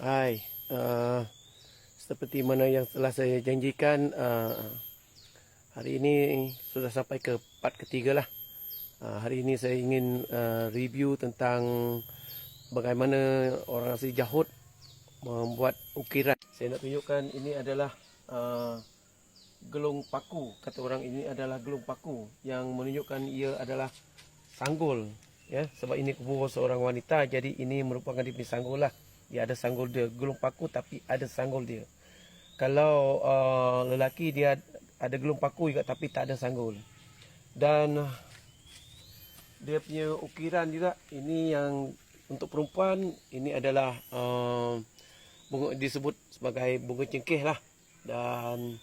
Hai, seperti mana yang telah saya janjikan, hari ini sudah sampai ke part ketiga lah. Hari ini saya ingin review tentang bagaimana orang asli Jahut membuat ukiran. Saya nak tunjukkan ini adalah gelung paku. Kata orang ini adalah gelung paku yang menunjukkan ia adalah sanggul. Ya, sebab ini kubur seorang wanita, jadi ini merupakan dia punya sanggul lah. Dia ada sanggul dia, gelung paku tapi ada sanggul dia. Kalau lelaki dia ada gelung paku juga tapi tak ada sanggul. Dan dia punya ukiran juga, ini yang untuk perempuan ini adalah bunga, disebut sebagai bunga cengkeh lah. Dan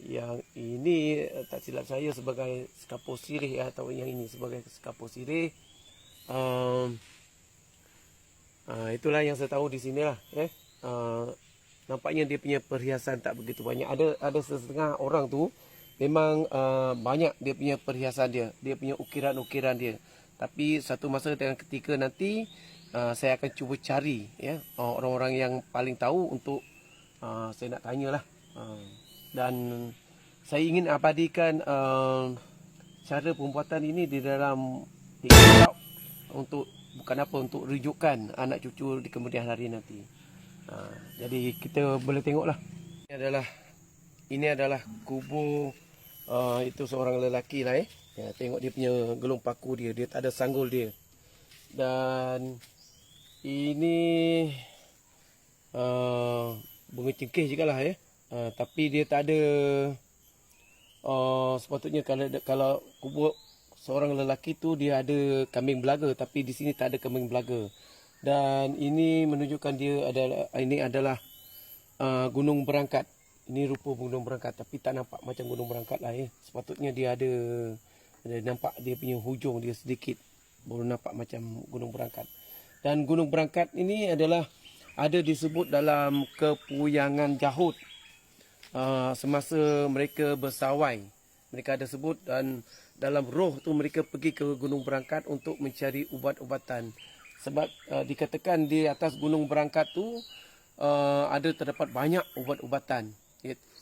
yang ini tak silap saya sebagai sekapur sirih, atau yang ini sebagai sekapur sirih. Itulah yang saya tahu di sini lah. Nampaknya dia punya perhiasan tak begitu banyak. Ada setengah orang tu memang banyak dia punya perhiasan dia punya ukiran-ukiran dia. Tapi satu masa dan ketika nanti saya akan cuba cari orang-orang yang paling tahu untuk saya nak tanyalah. Dan saya ingin abadikan cara pembuatan ini di dalam TikTok untuk untuk rujukan anak cucu di kemudian hari nanti. Jadi kita boleh tengoklah. Ini adalah kubur itu seorang lelaki lah. Tengok dia punya gelung paku dia tak ada sanggul dia. Dan ini bunga cengkeh juga lah tapi dia tak ada sepatutnya kalau kubur seorang lelaki tu dia ada kambing belaga, tapi di sini tak ada kambing belaga. Dan ini menunjukkan ini adalah gunung berangkat. Ini rupa gunung berangkat tapi tak nampak macam gunung berangkat lah. Sepatutnya dia ada nampak dia punya hujung dia sedikit baru nampak macam gunung berangkat. Dan gunung berangkat ini adalah ada disebut dalam kepuyangan Jahut semasa mereka bersawai. Mereka ada sebut, dan dalam roh tu mereka pergi ke Gunung Berangkat untuk mencari ubat-ubatan. Sebab dikatakan di atas Gunung Berangkat tu ada terdapat banyak ubat-ubatan.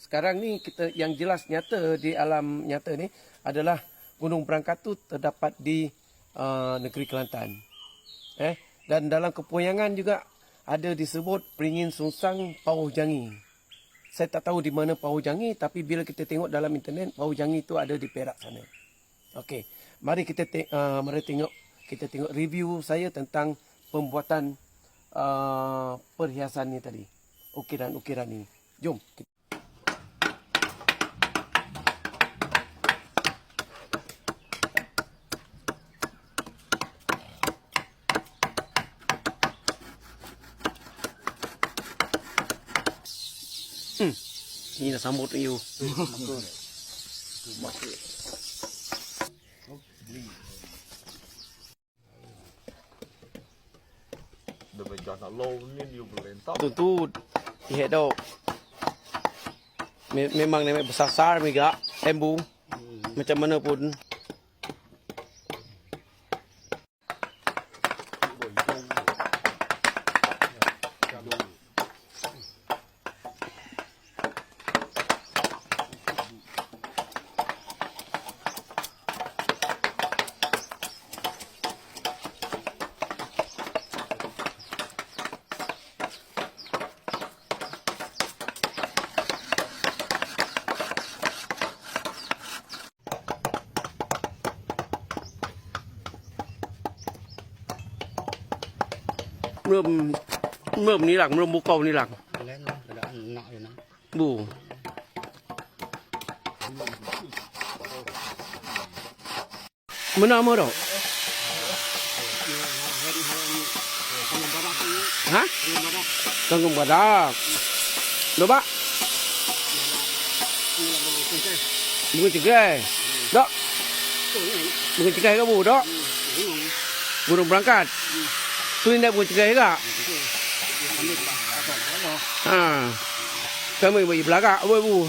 Sekarang ni kita yang jelas nyata di alam nyata ni adalah Gunung Berangkat tu terdapat di negeri Kelantan. Dan dalam kepuyangan juga ada disebut Peringin Sunsang Pauh Jangi. Saya tak tahu di mana Pauh Jangi, tapi bila kita tengok dalam internet, Pauh Jangi itu ada di Perak sana. Okey, mari kita tengok review saya tentang pembuatan perhiasan ni tadi. Ukiran-ukiran ini. Jom. Ini dah sambut you. Tu lihat tau. Memang nemek besar mega embu. Macam mana pun. Mơm ni lặng, mơm bố câu ni lặng. Bù. Mana mơ đâu? Hả? Tengah badak. Coba. Bunga cengkeh. Dok. Bunga cengkeh ke bu, dok? Gunung Berangkat. Tu ni dah bunga cengkeh ke? Kami bagi belakang, bu.